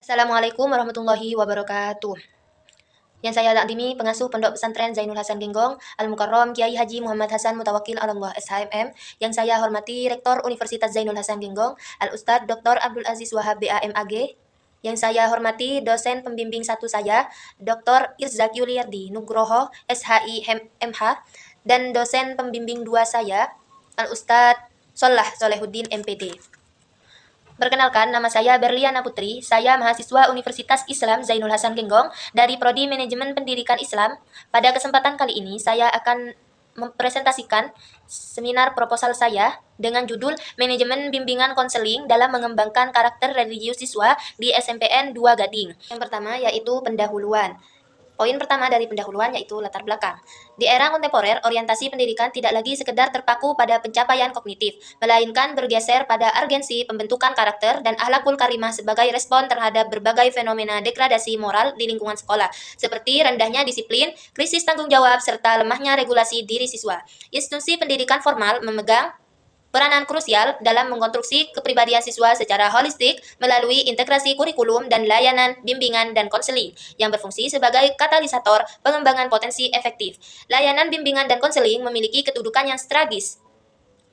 Assalamualaikum warahmatullahi wabarakatuh. Yang saya lakdimi pengasuh Pondok Pesantren Zainul Hasan Genggong, Al-Mukarram Kiai Haji Muhammad Hasan Mutawakil Allah SHMM, yang saya hormati Rektor Universitas Zainul Hasan Genggong, Al-Ustadz Dr. Abdul Aziz Wahab BAMAG, yang saya hormati dosen pembimbing satu saya, Dr. Irzak Yuliardi Nugroho SHI MH, dan dosen pembimbing dua saya, Al-Ustadz Solah Solehuddin MPD. Perkenalkan, nama saya Berliana Putri. Saya mahasiswa Universitas Islam Zainul Hasan Genggong dari Prodi Manajemen Pendidikan Islam. Pada kesempatan kali ini, saya akan mempresentasikan seminar proposal saya dengan judul Manajemen Bimbingan Konseling dalam Mengembangkan Karakter Religius Siswa di SMPN 2 Gading. Yang pertama yaitu pendahuluan. Poin pertama dari pendahuluan yaitu latar belakang. Di era kontemporer, orientasi pendidikan tidak lagi sekedar terpaku pada pencapaian kognitif, melainkan bergeser pada urgensi pembentukan karakter dan akhlakul karimah sebagai respon terhadap berbagai fenomena degradasi moral di lingkungan sekolah, seperti rendahnya disiplin, krisis tanggung jawab, serta lemahnya regulasi diri siswa. Institusi pendidikan formal memegang peranan krusial dalam mengkonstruksi kepribadian siswa secara holistik melalui integrasi kurikulum dan layanan bimbingan dan konseling yang berfungsi sebagai katalisator pengembangan potensi efektif. Layanan bimbingan dan konseling memiliki kedudukan yang strategis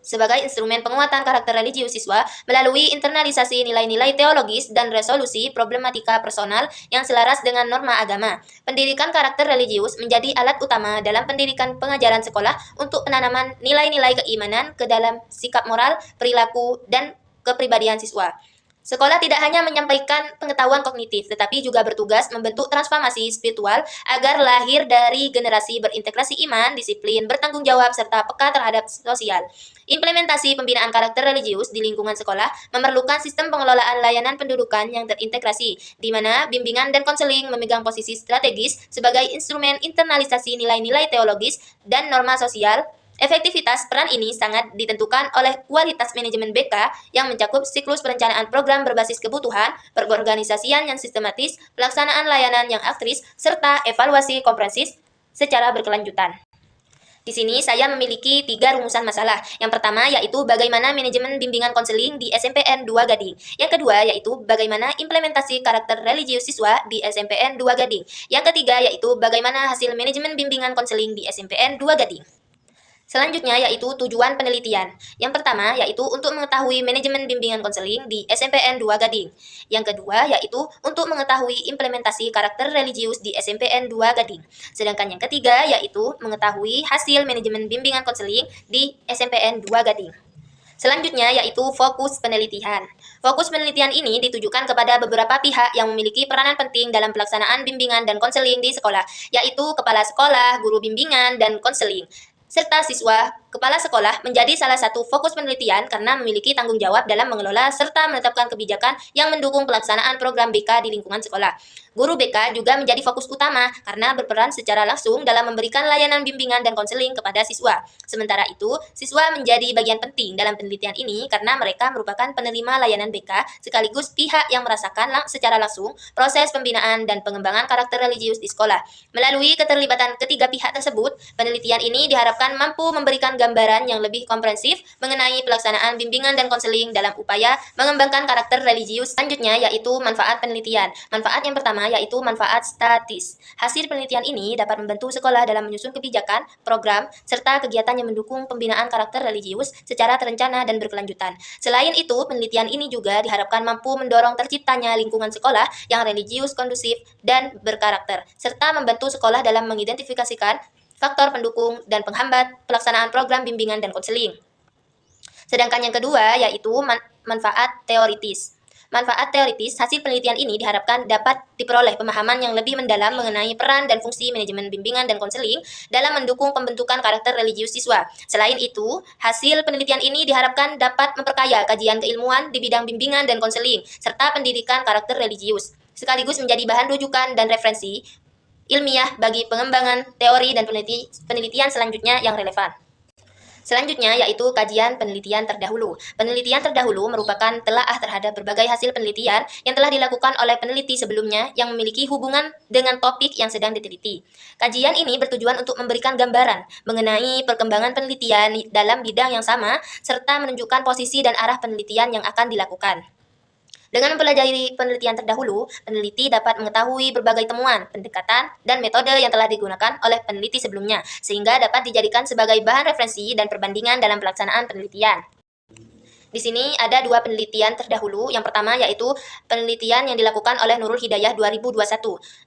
sebagai instrumen penguatan karakter religius siswa melalui internalisasi nilai-nilai teologis dan resolusi problematika personal yang selaras dengan norma agama. Pendidikan karakter religius menjadi alat utama dalam pendidikan pengajaran sekolah untuk penanaman nilai-nilai keimanan ke dalam sikap moral, perilaku, dan kepribadian siswa. Sekolah tidak hanya menyampaikan pengetahuan kognitif, tetapi juga bertugas membentuk transformasi spiritual agar lahir dari generasi berintegrasi iman, disiplin, bertanggung jawab, serta peka terhadap sosial. Implementasi pembinaan karakter religius di lingkungan sekolah memerlukan sistem pengelolaan layanan pendudukan yang terintegrasi, di mana bimbingan dan konseling memegang posisi strategis sebagai instrumen internalisasi nilai-nilai teologis dan norma sosial. Efektivitas peran ini sangat ditentukan oleh kualitas manajemen BK yang mencakup siklus perencanaan program berbasis kebutuhan, perorganisasian yang sistematis, pelaksanaan layanan yang aktris, serta evaluasi komprehensif secara berkelanjutan. Di sini saya memiliki 3 rumusan masalah. Yang pertama yaitu bagaimana manajemen bimbingan konseling di SMPN 2 Gading. Yang kedua yaitu bagaimana implementasi karakter religius siswa di SMPN 2 Gading. Yang ketiga yaitu bagaimana hasil manajemen bimbingan konseling di SMPN 2 Gading. Selanjutnya yaitu tujuan penelitian. Yang pertama yaitu untuk mengetahui manajemen bimbingan konseling di SMPN 2 Gading. Yang kedua yaitu untuk mengetahui implementasi karakter religius di SMPN 2 Gading. Sedangkan yang ketiga yaitu mengetahui hasil manajemen bimbingan konseling di SMPN 2 Gading. Selanjutnya yaitu fokus penelitian. Fokus penelitian ini ditujukan kepada beberapa pihak yang memiliki peranan penting dalam pelaksanaan bimbingan dan konseling di sekolah, yaitu kepala sekolah, guru bimbingan, dan konseling serta siswa. Kepala sekolah menjadi salah satu fokus penelitian karena memiliki tanggung jawab dalam mengelola serta menetapkan kebijakan yang mendukung pelaksanaan program BK di lingkungan sekolah. Guru BK juga menjadi fokus utama karena berperan secara langsung dalam memberikan layanan bimbingan dan konseling kepada siswa. Sementara itu, siswa menjadi bagian penting dalam penelitian ini karena mereka merupakan penerima layanan BK sekaligus pihak yang merasakan secara langsung proses pembinaan dan pengembangan karakter religius di sekolah. Melalui keterlibatan ketiga pihak tersebut, penelitian ini diharapkan mampu memberikan gambaran yang lebih komprehensif mengenai pelaksanaan bimbingan dan konseling dalam upaya mengembangkan karakter religius. Selanjutnya yaitu manfaat penelitian. Manfaat yang pertama yaitu manfaat statis. Hasil penelitian ini dapat membantu sekolah dalam menyusun kebijakan, program, serta kegiatan yang mendukung pembinaan karakter religius secara terencana dan berkelanjutan. Selain itu, penelitian ini juga diharapkan mampu mendorong terciptanya lingkungan sekolah yang religius kondusif dan berkarakter, serta membantu sekolah dalam mengidentifikasikan faktor pendukung dan penghambat pelaksanaan program bimbingan dan konseling. Sedangkan yang kedua yaitu manfaat teoritis. Manfaat teoritis, hasil penelitian ini diharapkan dapat diperoleh pemahaman yang lebih mendalam mengenai peran dan fungsi manajemen bimbingan dan konseling dalam mendukung pembentukan karakter religius siswa. Selain itu, hasil penelitian ini diharapkan dapat memperkaya kajian keilmuan di bidang bimbingan dan konseling, serta pendidikan karakter religius, sekaligus menjadi bahan rujukan dan referensi ilmiah bagi pengembangan teori dan penelitian selanjutnya yang relevan. Selanjutnya yaitu kajian penelitian terdahulu. Penelitian terdahulu merupakan telaah terhadap berbagai hasil penelitian yang telah dilakukan oleh peneliti sebelumnya yang memiliki hubungan dengan topik yang sedang diteliti. Kajian ini bertujuan untuk memberikan gambaran mengenai perkembangan penelitian dalam bidang yang sama serta menunjukkan posisi dan arah penelitian yang akan dilakukan. Dengan mempelajari penelitian terdahulu, peneliti dapat mengetahui berbagai temuan, pendekatan, dan metode yang telah digunakan oleh peneliti sebelumnya, sehingga dapat dijadikan sebagai bahan referensi dan perbandingan dalam pelaksanaan penelitian. Di sini ada dua penelitian terdahulu. Yang pertama yaitu penelitian yang dilakukan oleh Nurul Hidayah 2021.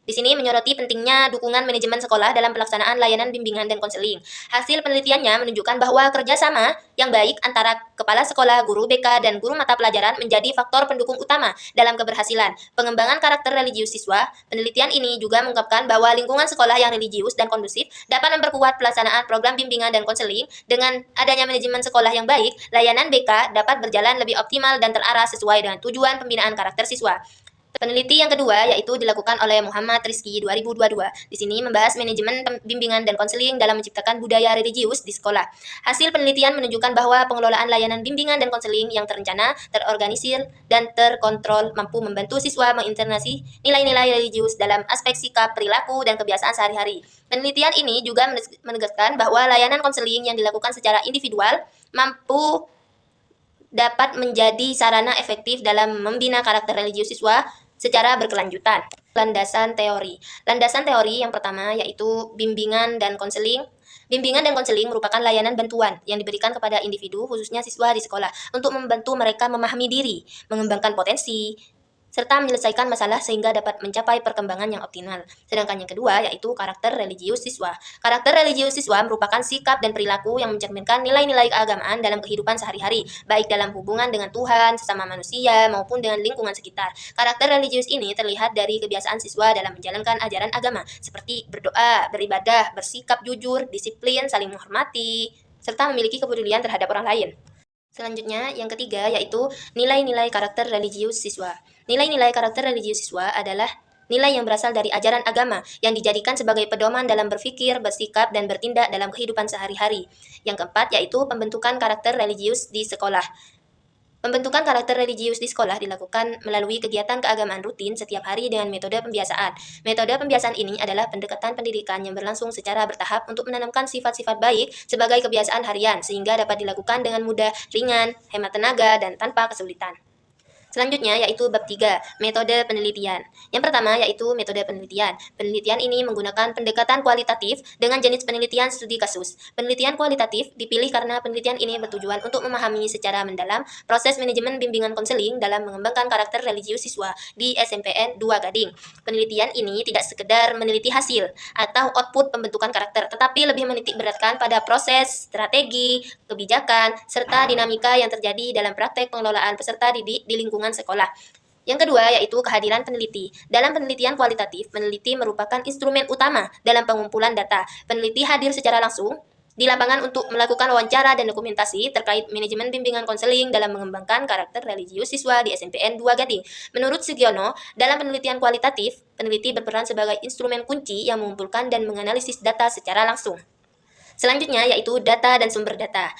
Di sini menyoroti pentingnya dukungan manajemen sekolah dalam pelaksanaan layanan bimbingan dan konseling. Hasil penelitiannya menunjukkan bahwa kerjasama yang baik antara kepala sekolah, guru BK, dan guru mata pelajaran menjadi faktor pendukung utama dalam keberhasilan pengembangan karakter religius siswa. Penelitian ini juga mengungkapkan bahwa lingkungan sekolah yang religius dan kondusif dapat memperkuat pelaksanaan program bimbingan dan konseling. Dengan adanya manajemen sekolah yang baik, layanan BK dapat berjalan lebih optimal dan terarah sesuai dengan tujuan pembinaan karakter siswa. Peneliti yang kedua yaitu dilakukan oleh Muhammad Rizky 2022. Di sini membahas manajemen bimbingan dan konseling dalam menciptakan budaya religius di sekolah. Hasil penelitian menunjukkan bahwa pengelolaan layanan bimbingan dan konseling yang terencana, terorganisir, dan terkontrol mampu membantu siswa menginternasi nilai-nilai religius dalam aspek sikap, perilaku, dan kebiasaan sehari-hari. Penelitian ini juga menegaskan bahwa layanan konseling yang dilakukan secara individual mampu dapat menjadi sarana efektif dalam membina karakter religius siswa secara berkelanjutan. Landasan teori. Landasan teori yang pertama yaitu bimbingan dan konseling. Bimbingan dan konseling merupakan layanan bantuan yang diberikan kepada individu, khususnya siswa di sekolah, untuk membantu mereka memahami diri, mengembangkan potensi, serta menyelesaikan masalah sehingga dapat mencapai perkembangan yang optimal. Sedangkan yang kedua yaitu karakter religius siswa. Karakter religius siswa merupakan sikap dan perilaku yang mencerminkan nilai-nilai keagamaan dalam kehidupan sehari-hari, baik dalam hubungan dengan Tuhan, sesama manusia, maupun dengan lingkungan sekitar. Karakter religius ini terlihat dari kebiasaan siswa dalam menjalankan ajaran agama, seperti berdoa, beribadah, bersikap jujur, disiplin, saling menghormati, serta memiliki kepedulian terhadap orang lain. Selanjutnya, yang ketiga yaitu nilai-nilai karakter religius siswa. Nilai-nilai karakter religius siswa adalah nilai yang berasal dari ajaran agama yang dijadikan sebagai pedoman dalam berpikir, bersikap, dan bertindak dalam kehidupan sehari-hari. Yang keempat yaitu pembentukan karakter religius di sekolah. Pembentukan karakter religius di sekolah dilakukan melalui kegiatan keagamaan rutin setiap hari dengan metode pembiasaan. Metode pembiasaan ini adalah pendekatan pendidikan yang berlangsung secara bertahap untuk menanamkan sifat-sifat baik sebagai kebiasaan harian, sehingga dapat dilakukan dengan mudah, ringan, hemat tenaga, dan tanpa kesulitan. Selanjutnya yaitu bab 3, metode penelitian. Yang pertama yaitu metode penelitian. Penelitian ini menggunakan pendekatan kualitatif dengan jenis penelitian studi kasus. Penelitian kualitatif dipilih karena penelitian ini bertujuan untuk memahami secara mendalam proses manajemen bimbingan konseling dalam mengembangkan karakter religius siswa di SMPN 2 Gading. Penelitian ini tidak sekedar meneliti hasil atau output pembentukan karakter, tetapi lebih menitik beratkan pada proses, strategi, kebijakan, serta dinamika yang terjadi dalam praktek pengelolaan peserta didik di lingkungan sekolah. Yang kedua yaitu kehadiran peneliti. Dalam penelitian kualitatif, peneliti merupakan instrumen utama dalam pengumpulan data. Peneliti hadir secara langsung di lapangan untuk melakukan wawancara dan dokumentasi terkait manajemen bimbingan konseling dalam mengembangkan karakter religius siswa di SMPN 2 Gading. Menurut Sugiono, dalam penelitian kualitatif, peneliti berperan sebagai instrumen kunci yang mengumpulkan dan menganalisis data secara langsung. Selanjutnya yaitu data dan sumber data.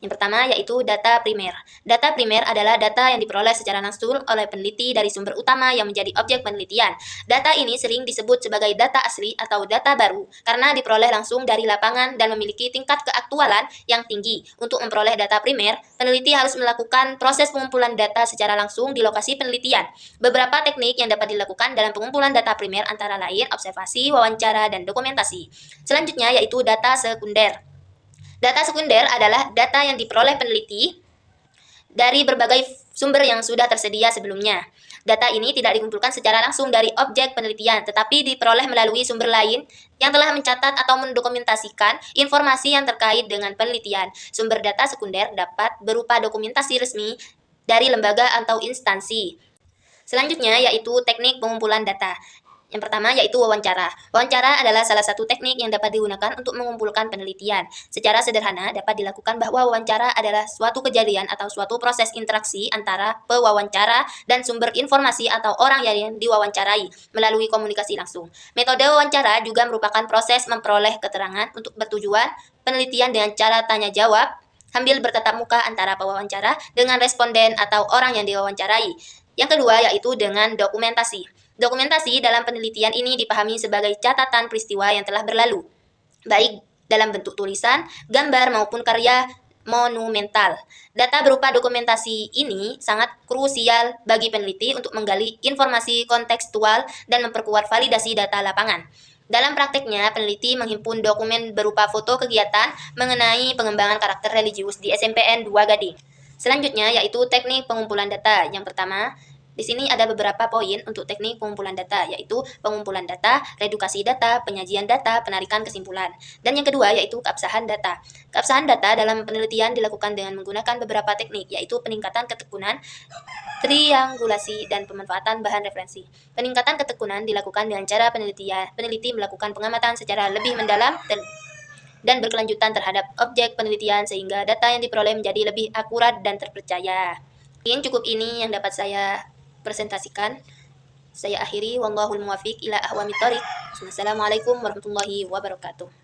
Yang pertama yaitu data primer. Data primer adalah data yang diperoleh secara langsung oleh peneliti dari sumber utama yang menjadi objek penelitian. Data ini sering disebut sebagai data asli atau data baru karena diperoleh langsung dari lapangan dan memiliki tingkat keaktualan yang tinggi. Untuk memperoleh data primer, peneliti harus melakukan proses pengumpulan data secara langsung di lokasi penelitian. Beberapa teknik yang dapat dilakukan dalam pengumpulan data primer antara lain observasi, wawancara, dan dokumentasi. Selanjutnya yaitu data sekunder. Data sekunder adalah data yang diperoleh peneliti dari berbagai sumber yang sudah tersedia sebelumnya. Data ini tidak dikumpulkan secara langsung dari objek penelitian, tetapi diperoleh melalui sumber lain yang telah mencatat atau mendokumentasikan informasi yang terkait dengan penelitian. Sumber data sekunder dapat berupa dokumentasi resmi dari lembaga atau instansi. Selanjutnya yaitu teknik pengumpulan data. Yang pertama yaitu wawancara. Wawancara adalah salah satu teknik yang dapat digunakan untuk mengumpulkan penelitian. Secara sederhana dapat dilakukan bahwa wawancara adalah suatu kejadian atau suatu proses interaksi antara pewawancara dan sumber informasi atau orang yang diwawancarai melalui komunikasi langsung. Metode wawancara juga merupakan proses memperoleh keterangan untuk bertujuan penelitian dengan cara tanya jawab sambil bertatap muka antara pewawancara dengan responden atau orang yang diwawancarai. Yang kedua yaitu dengan dokumentasi. Dokumentasi dalam penelitian ini dipahami sebagai catatan peristiwa yang telah berlalu, baik dalam bentuk tulisan, gambar, maupun karya monumental. Data berupa dokumentasi ini sangat krusial bagi peneliti untuk menggali informasi kontekstual dan memperkuat validasi data lapangan. Dalam prakteknya, peneliti menghimpun dokumen berupa foto kegiatan mengenai pengembangan karakter religius di SMPN 2 Gading. Selanjutnya yaitu teknik pengumpulan data. Yang pertama, di sini ada beberapa poin untuk teknik pengumpulan data, yaitu pengumpulan data, redukasi data, penyajian data, penarikan kesimpulan. Dan yang kedua yaitu keabsahan data. Keabsahan data dalam penelitian dilakukan dengan menggunakan beberapa teknik, yaitu peningkatan ketekunan, triangulasi, dan pemanfaatan bahan referensi. Peningkatan ketekunan dilakukan dengan cara peneliti melakukan pengamatan secara lebih mendalam dan berkelanjutan terhadap objek penelitian sehingga data yang diperoleh menjadi lebih akurat dan terpercaya. Mungkin cukup ini yang dapat saya presentasikan. Saya akhiri, wallahul muwafiq ila ahwamit thoriq. Wassalamualaikum warahmatullahi wabarakatuh.